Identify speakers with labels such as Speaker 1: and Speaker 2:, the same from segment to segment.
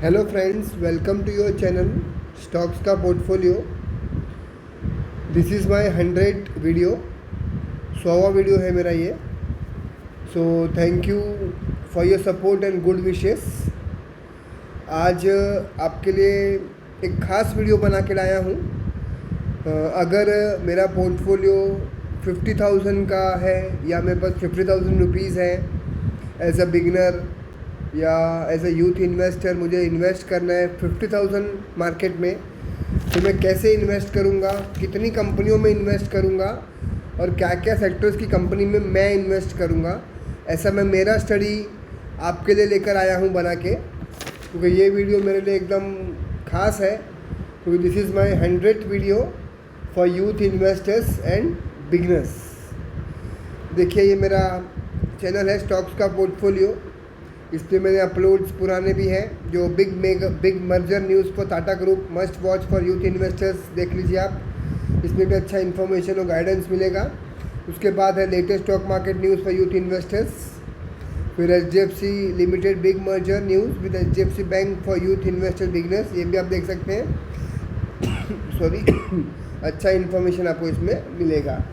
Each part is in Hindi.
Speaker 1: Hello friends, welcome to your channel stocks का portfolio. This is my 100 video, 100वां वीडियो है मेरा ये। So thank you for your support and good wishes. आज आपके लिए एक ख़ास वीडियो बना के लाया हूँ। अगर मेरा पोर्टफोलियो 50,000 का है या मेरे पास 50,000 रुपीज़ है एज अ बिगनर या एज अ यूथ इन्वेस्टर, मुझे इन्वेस्ट करना है 50,000 मार्केट में, तो मैं कैसे इन्वेस्ट करूँगा, कितनी कंपनियों में इन्वेस्ट करूँगा और क्या क्या सेक्टर्स की कंपनी में मैं इन्वेस्ट करूँगा, ऐसा मैं मेरा स्टडी आपके लिए लेकर आया हूँ बना के। क्योंकि ये वीडियो मेरे लिए एकदम ख़ास है, क्योंकि this is my 100th video for youth investors and beginners. देखिए, ये मेरा चैनल है स्टॉक्स का पोर्टफोलियो। इस पर मैंने अपलोड्स पुराने भी हैं, जो big merger news for Tata group, must watch for youth investors, देख लीजिए आप। इसमें भी अच्छा इन्फॉर्मेशन और गाइडेंस मिलेगा। उसके बाद है latest stock market news for youth investors. फिर HDFC limited big merger news with HDFC bank for youth investor beginners, ये भी आप देख सकते हैं। सॉरी अच्छा इन्फॉर्मेशन आपको इसमें मिलेगा।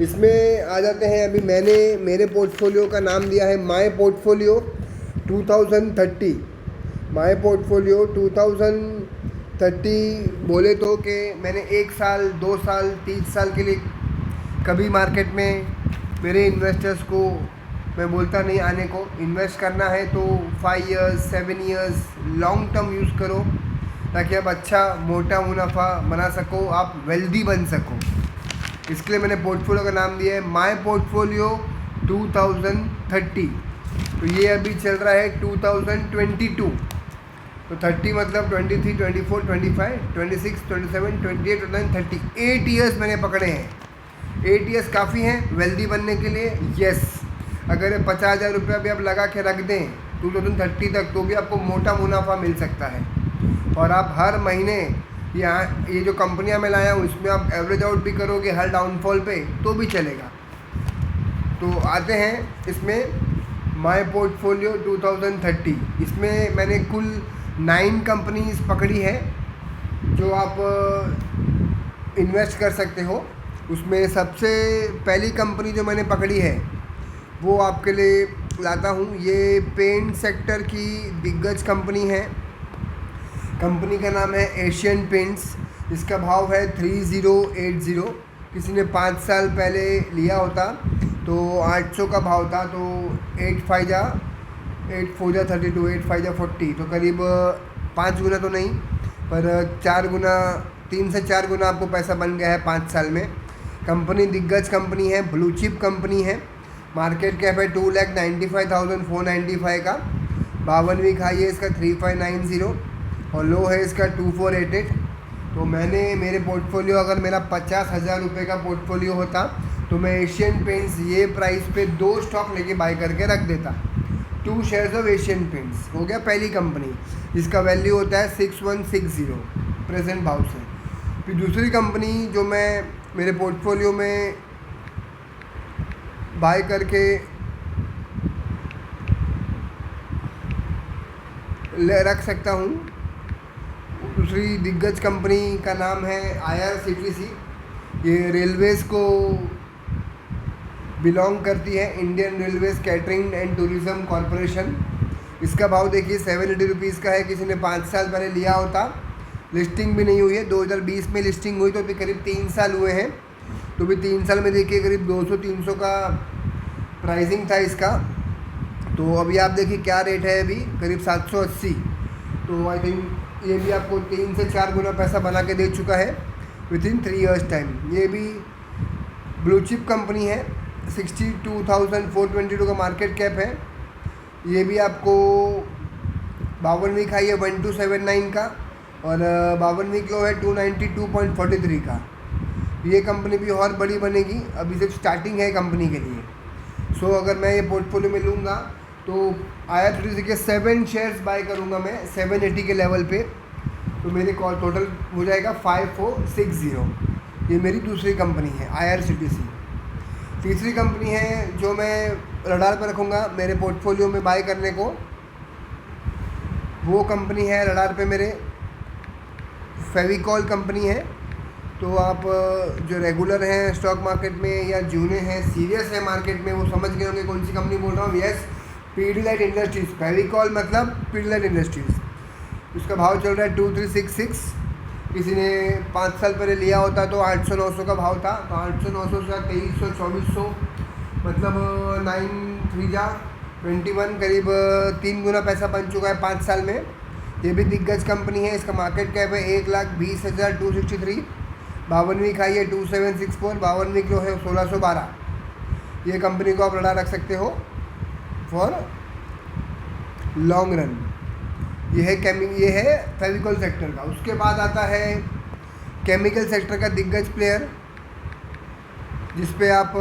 Speaker 1: इसमें आ जाते हैं। अभी मैंने मेरे पोर्टफोलियो का नाम दिया है माय पोर्टफोलियो 2030। माय पोर्टफोलियो 2030 बोले तो कि मैंने 1 साल, 2 साल, 30 साल के लिए कभी मार्केट में मेरे इन्वेस्टर्स को मैं बोलता नहीं आने को। इन्वेस्ट करना है तो 5 years, 7 years long term use करो, ताकि आप अच्छा मोटा मुनाफा बना सको, आप वेल्दी बन सको। इसके लिए मैंने पोर्टफोलियो का नाम दिया है माय पोर्टफोलियो 2030। तो ये अभी चल रहा है 2022। तो 30 मतलब 23, 24, 25, 26, 27, 28, 29, 30, 8 ईयर्स मैंने पकड़े हैं। 8 ईयर्स काफ़ी हैं वेल्दी बनने के लिए। येस, अगर 50,000 रुपया भी आप लगा के रख दें 2030 तक, तो भी आपको मोटा मुनाफा मिल सकता है। और आप हर महीने यहाँ ये जो कंपनियाँ मैं लाया हूँ, इसमें आप एवरेज आउट भी करोगे हर डाउनफॉल पे तो भी चलेगा। तो आते हैं इसमें माय पोर्टफोलियो 2030। इसमें मैंने कुल 9 कंपनीज पकड़ी है जो आप इन्वेस्ट कर सकते हो। उसमें सबसे पहली कंपनी जो मैंने पकड़ी है वो आपके लिए लाता हूँ। ये पेंट सेक्टर की दिग्गज कंपनी है। कंपनी का नाम है एशियन पेंट्स। इसका भाव है 3080। किसी ने 5 साल पहले लिया होता तो 800 का भाव था, तो 8 4 जा 32, 8 5 जा 40, तो करीब 5 गुना तो नहीं, पर 4 गुना, 3 से 4 गुना आपको पैसा बन गया है 5 साल में। कंपनी दिग्गज कंपनी है, ब्लू चिप कंपनी है। मार्केट कैप है 2,95,495 का। 52 वीक हाई है इसका 3590 और लो है इसका 2488। तो मैंने मेरे पोर्टफोलियो, अगर मेरा 50,000 रुपये का पोर्टफोलियो होता तो मैं एशियन पेंट्स ये प्राइस पे 2 स्टॉक लेके बाय करके रख देता। 2 शेयर्स ऑफ एशियन पेंट्स हो गया पहली कंपनी, जिसका वैल्यू होता है 6160 प्रेजेंट भाव से। फिर दूसरी कंपनी जो मैं मेरे पोर्टफोलियो में बाय करके रख सकता हूँ, दूसरी दिग्गज कंपनी का नाम है IRCTC। ये रेलवेज़ को बिलोंग करती है, Indian railways catering and tourism corporation. इसका भाव देखिए 780 रुपीज़ का है। किसी ने 5 साल पहले लिया होता, लिस्टिंग भी नहीं हुई है, 2020 में लिस्टिंग हुई, तो अभी करीब 3 साल हुए हैं। तो भी 3 साल में देखिए करीब 200-300 का प्राइसिंग था इसका। तो अभी आप देखिए क्या रेट है, अभी करीब 780। तो आई थिंक ये भी आपको 3 से 4 गुना पैसा बना के दे चुका है विद इन 3 ईयर्स टाइम। ये भी ब्लू चिप कंपनी है, 62,422 का मार्केट कैप है। ये भी आपको 52 वीक हाई है 1279 का और 52 वीक लो है 292.43 का। ये कंपनी भी और बड़ी बनेगी, अभी सिर्फ स्टार्टिंग है कंपनी के लिए। सो अगर मैं ये पोर्टफोलियो में लूँगा तो IRCTC के 7 शेयर्स बाय करूँगा मैं 780 के लेवल पे, तो मेरे टोटल हो जाएगा 5460। ये मेरी दूसरी कंपनी है IRCTC। तीसरी कंपनी है जो मैं रडार पर रखूँगा मेरे पोर्टफोलियो में बाय करने को, वो कंपनी है रडार पे मेरे, फेविकॉल कंपनी है। तो आप जो रेगुलर हैं स्टॉक मार्केट में या जूने हैं, सीरियस है मार्केट में, वो समझ गए होंगे कौन सी कंपनी बोल रहा हूँ। यस, पीडीलाइट इंडस्ट्रीज़, फेविकॉल मतलब पीडीलाइट इंडस्ट्रीज़। उसका भाव चल रहा है 2366। किसी ने 5 साल पहले लिया होता तो 800-900 का भाव था, तो 800-900 से 2300-2400 मतलब 9×3=21, करीब 3 गुना पैसा बन चुका है 5 साल में। ये भी दिग्गज कंपनी है। इसका मार्केट कैप है 1,20,263। 52वीं खाई है 2764। 52वीं किलो है 1612। ये कंपनी को आप रडार रख सकते हो फॉर लॉन्ग रन। ये है फेविकॉल सेक्टर का। उसके बाद आता है केमिकल सेक्टर का दिग्गज प्लेयर, जिस पे आप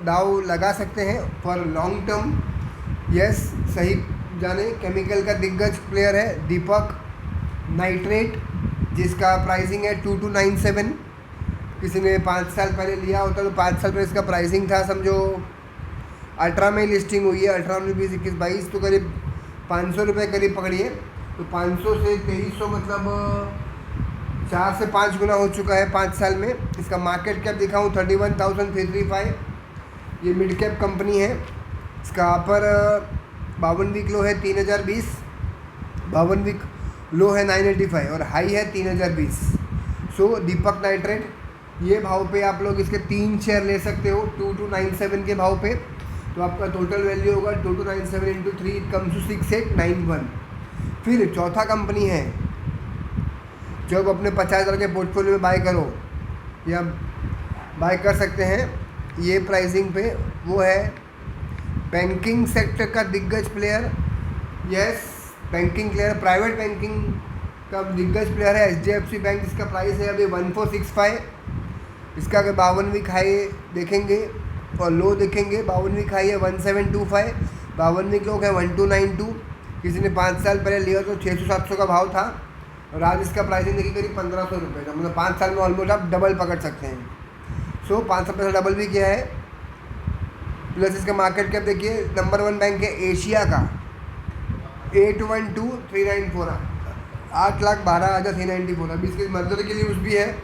Speaker 1: दाव लगा सकते हैं फॉर लॉन्ग टर्म। यस, सही जाने, केमिकल का दिग्गज प्लेयर है दीपक नाइट्रेट, जिसका प्राइसिंग है 2297। किसी ने 5 साल पहले लिया होता तो 5 साल पहले इसका प्राइसिंग था, समझो 18 में लिस्टिंग हुई है, 18, 19, 20, 21, 22, तो करीब 500 रुपये करीब पकड़िए। तो 500 से 2300 मतलब 4 से 5 गुना हो चुका है 5 साल में। इसका मार्केट कैप दिखाऊँ 31,335। ये मिड कैप कंपनी है। इसका अपर 52वीं लो है 3020, 52वीं लो है 985 और हाई है 3020। सो दीपक नाइट्रेट, ये भाव पे आप लोग इसके 3 शेयर ले सकते हो 2297 के भाव पे। तो आपका टोटल वैल्यू होगा 2297 इंटू 3 कम्स टू 6891। फिर चौथा कंपनी है जो आप अपने 50,000 के पोर्टफोलियो में बाय करो या बाय कर सकते हैं ये प्राइसिंग पे, वो है बैंकिंग सेक्टर का दिग्गज player. Yes, banking player, private banking का दिग्गज प्लेयर है HDFC बैंक। इसका प्राइस है अभी 1465। इसका अगर 52वीं खाई देखेंगे और लो देखेंगे, 52वीं खाई है 1725, 52वीं लो है 1292। किसी ने 5 साल पहले लिया तो 600-700 का भाव था और आज इसका प्राइसिंग देखिए करीब 1500 रुपये का, मतलब 5 साल में ऑलमोस्ट आप डबल पकड़ सकते हैं। सो 500 पैसा डबल भी किया है। प्लस इसका मार्केट कैप देखिए, नंबर 1 बैंक है एशिया का 812,394, 8,12,394। अभी इसकी मदद के लिए उस भी है,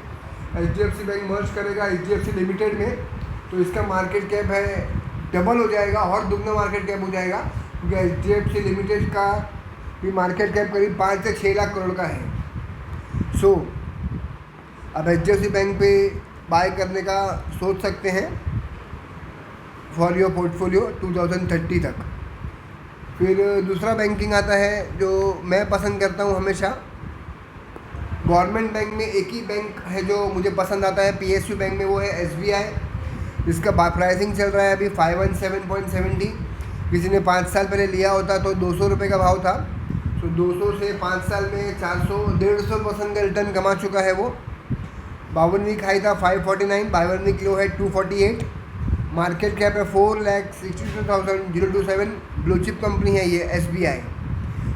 Speaker 1: HDFC बैंक मर्ज करेगा HDFC लिमिटेड में, तो इसका मार्केट कैप है डबल हो जाएगा और दुगना मार्केट कैप हो जाएगा, क्योंकि HDFC लिमिटेड का भी मार्केट कैप करीब 5 से 6 लाख करोड़ का है। सो अब HDFC बैंक पे बाय करने का सोच सकते हैं फॉर योर पोर्टफोलियो 2030 तक। फिर दूसरा बैंकिंग आता है जो मैं पसंद करता हूँ हमेशा। गवर्नमेंट बैंक में एक ही बैंक है जो मुझे पसंद आता है PSU बैंक में, वो है SBI। इसका प्राइसिंग चल रहा है अभी 517.70। किसी ने 5 साल पहले लिया होता तो 200 रुपये का भाव था, तो 200 से 5 साल में 400-150% का रिटर्न कमा चुका है वो। 52वीं खाई था 549, 52वीं किलो है 248। मार्केट कैप है 4,62,027। ब्लू चिप कंपनी है ये SBI।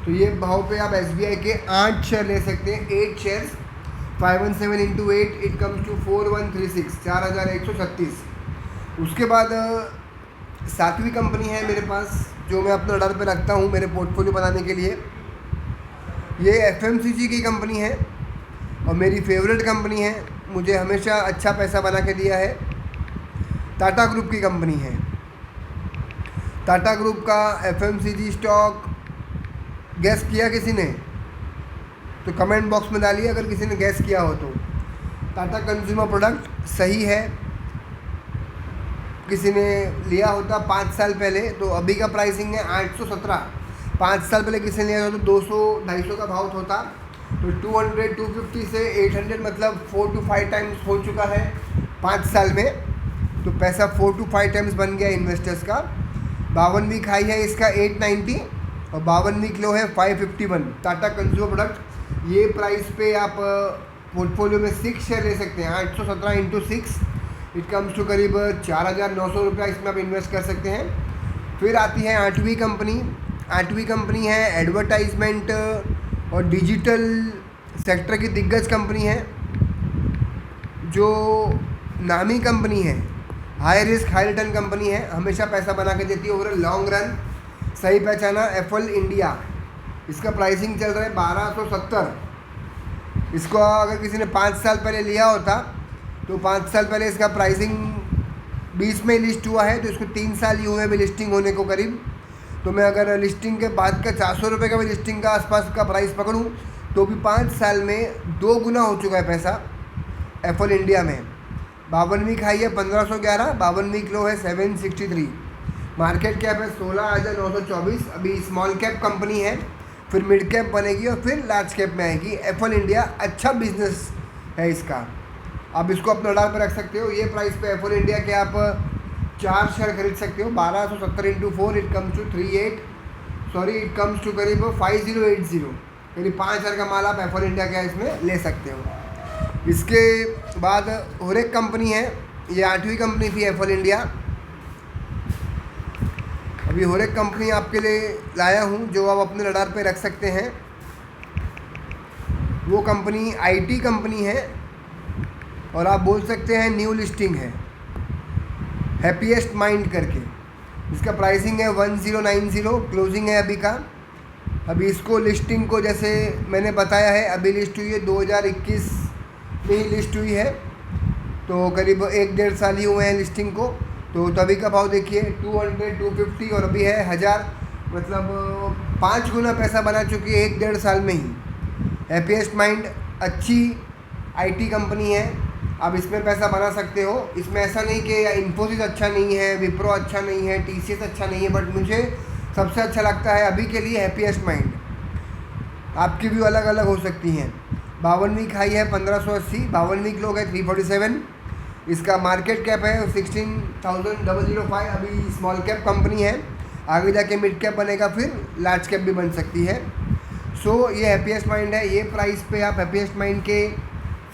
Speaker 1: तो ये भाव पे आप SBI के 8 शेयर ले सकते हैं, 8 shares. 517 into 8 it comes to 4136, 4136। उसके बाद 7वीं कंपनी है मेरे पास जो मैं अपने रडार पे रखता हूँ मेरे पोर्टफोलियो बनाने के लिए। ये FMCG की कंपनी है और मेरी फेवरेट कंपनी है, मुझे हमेशा अच्छा पैसा बना के दिया है। टाटा ग्रुप की कंपनी है। टाटा ग्रुप का FMCG स्टॉक गैस किया किसी ने तो कमेंट बॉक्स में डालिए अगर किसी ने गैस किया हो तो। टाटा कंज्यूमर प्रोडक्ट सही है। किसी ने लिया होता 5 साल पहले तो अभी का प्राइसिंग है 817। 5 साल पहले किसी ने लिया होता तो 200-250 का भाव होता, तो 200-250 से 800 मतलब 4 to 5 टाइम्स हो चुका है 5 साल में। तो पैसा 4 to 5 टाइम्स बन गया इन्वेस्टर्स का। 52वीं खाई है इसका 890 और 52वीं किलो है 551। टाटा कंज्यूमर प्रोडक्ट, ये प्राइस पे आप पोर्टफोलियो में 6 शेयर ले सकते हैं। 817 इंटू 6 इट कम्स टू करीब 4,900 रुपया इसमें आप इन्वेस्ट कर सकते हैं। फिर आती है 8वीं कंपनी। 8वीं कंपनी है एडवर्टाइजमेंट और डिजिटल सेक्टर की दिग्गज कंपनी है, जो नामी कंपनी है, high risk high return company है, हमेशा पैसा बना के देती है ओवर लॉन्ग रन। सही पहचाना, एफल इंडिया। इसका प्राइसिंग चल रहा है 1270। इसको अगर किसी ने 5 साल पहले लिया होता तो 5 साल पहले इसका प्राइसिंग 20 में लिस्ट हुआ है, तो इसको 3 साल ही हुए अभी लिस्टिंग होने को करीब। तो मैं अगर लिस्टिंग के बाद का 400 रुपये का भी लिस्टिंग का आसपास का प्राइस पकड़ूँ तो भी 5 साल में 2 गुना हो चुका है पैसा एफल इंडिया में। 52 वीक हाई है 1511, 52 वीक लो है 763, मार्केट कैप है 16,924। अभी स्मॉल कैप कंपनी है, फिर मिड कैप बनेगी और फिर लार्ज कैप में आएगी। एफल इंडिया अच्छा बिजनेस है इसका, आप इसको अपने रडार पर रख सकते हो। ये प्राइस पे एफल इंडिया के आप 4 शेयर खरीद सकते हो। 1270 × 4 इट कम्स टू करीब 5080, यानी 5,000 का माल आप एफल इंडिया का इसमें ले सकते हो। इसके बाद होरेक कंपनी है, ये 8वीं कंपनी थी एफल इंडिया। अभी होरेक कंपनी आपके लिए लाया हूँ जो आप अपने रडार पे रख सकते हैं। वो कंपनी आईटी कंपनी है और आप बोल सकते हैं न्यू लिस्टिंग है, हैप्पीएस्ट माइंड करके। इसका प्राइसिंग है 1090, क्लोजिंग है अभी का। अभी इसको लिस्टिंग को जैसे मैंने बताया है अभी लिस्ट हुई है 2021 में ही लिस्ट हुई है, तो करीब 1-1.5 साल ही हुए हैं लिस्टिंग को। तो तभी का भाव देखिए 200, 250 और अभी है 1000, मतलब 5 गुना पैसा बना चुकी है 1-1.5 साल में ही। हैप्पीएस्ट माइंड अच्छी आईटी कंपनी है, आप इसमें पैसा बना सकते हो। इसमें ऐसा नहीं कि इन्फोसिस अच्छा नहीं है, विप्रो अच्छा नहीं है, टीसीएस अच्छा नहीं है, बट मुझे सबसे अच्छा लगता है अभी के लिए हैप्पीएस्ट माइंड। आपकी व्यू अलग अलग हो सकती हैं। 52 वीक हाई है 1580, 52 वीक लो है 347। इसका मार्केट कैप है 16,005। अभी स्मॉल कैप कंपनी है, आगे जाके मिड कैप बनेगा, फिर लार्ज कैप भी बन सकती है। सो ये हैप्पीएस्ट माइंड है। ये प्राइस पे आप हैप्पीएस्ट माइंड के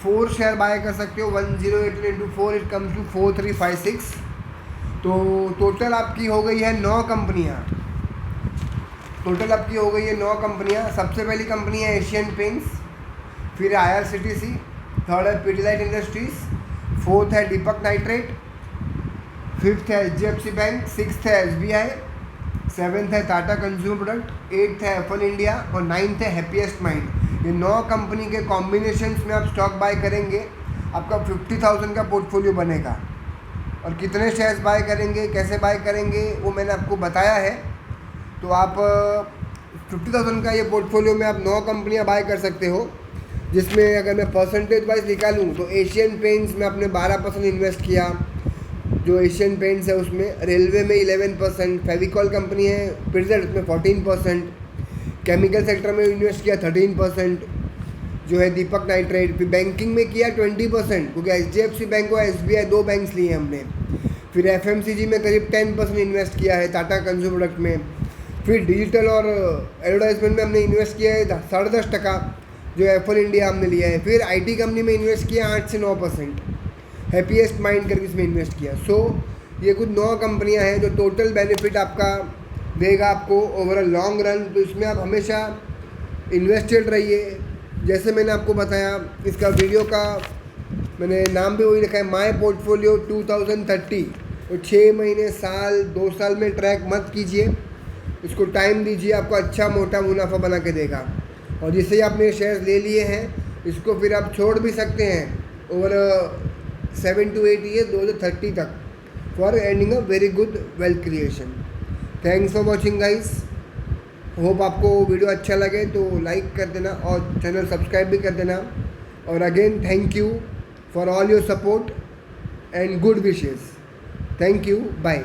Speaker 1: 4 शेयर बाय कर सकते हो। 108 × 4 इट कम्स टू 4356। तो टोटल आपकी हो गई है 9 कंपनियाँ। सबसे पहली कंपनी है एशियन पेंट्स, फिर IRCTC, थर्ड है पिडिलाइट इंडस्ट्रीज़, फोर्थ है दीपक नाइट्रेट, फिफ्थ है HDFC बैंक, सिक्स्थ है SBI, सेवन्थ है टाटा कंज्यूमर प्रोडक्ट, 8th है एफल इंडिया और 9th है हैप्पीएस्ट माइंड। ये 9 कंपनी के कॉम्बिनेशंस में आप स्टॉक बाय करेंगे, आपका 50,000 का पोर्टफोलियो बनेगा। और कितने शेयर्स बाय करेंगे, कैसे बाय करेंगे, वो मैंने आपको बताया है। तो आप 50,000 का ये पोर्टफोलियो में आप 9 कंपनियां बाय कर सकते हो, जिसमें अगर मैं परसेंटेज वाइज निकालूँ तो एशियन पेंट्स में आपने 12% इन्वेस्ट किया, जो एशियन पेंट्स है उसमें। रेलवे में 11%, फेविकॉल कंपनी है पिडजेट, उसमें 14%, केमिकल सेक्टर में इन्वेस्ट किया 13%, जो है दीपक नाइट्रेट। फिर बैंकिंग में किया 20%, क्योंकि HDFC बैंक और SBI 2 बैंक्स लिए हमने। फिर FMCG में करीब 10% इन्वेस्ट किया है टाटा कंज्यूमर प्रोडक्ट में। फिर डिजिटल और एडवर्टाइजमेंट में हमने इन्वेस्ट किया है 10.5%, जो एफल इंडिया हमने लिया है। फिर IT कंपनी में इन्वेस्ट किया 8 से 9%, हैप्पीएस्ट माइंड करके इसमें इन्वेस्ट किया। सो ये कुछ 9 कंपनियां हैं जो टोटल बेनिफिट आपका देगा आपको ओवर अ लॉन्ग रन। तो इसमें आप हमेशा इन्वेस्टेड रहिए। जैसे मैंने आपको बताया, इसका वीडियो का मैंने नाम भी वही रखा है, माय पोर्टफोलियो 2030। तो 6 महीने, साल, 2 साल में ट्रैक मत कीजिए, इसको टाइम दीजिए, आपको अच्छा मोटा मुनाफा बना के देगा। और जिससे आपने शेयर्स ले लिए हैं, इसको फिर आप छोड़ भी सकते हैं ओवर 7 to 8 years 2030 तक, for ending a very good wealth creation. Thanks for watching guys. Hope आपको वीडियो अच्छा लगे तो लाइक कर देना और चैनल सब्सक्राइब भी कर देना। और again thank you for all your support and good wishes. Thank you, bye.